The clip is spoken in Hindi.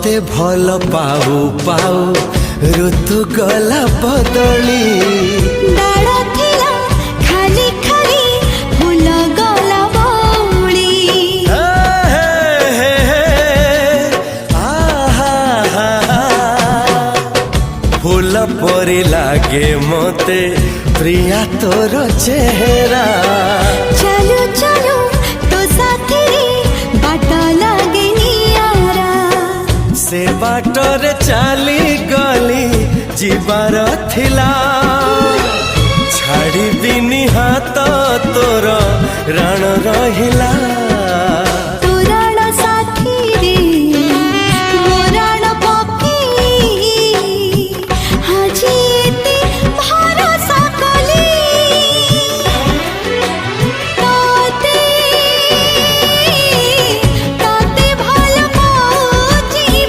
मते भल पाऊ पाऊ ऋतु गला बदली डाळ थिला खाली खाली फूल गला बौली फूल परी लागे मते प्रिया तोर चेहरा चलो चलो तो साथी रे बाट लागे नियारा से बाटर चली गली जीवार थिला छाड़ी बिनी हाथ तोर राण रहिला।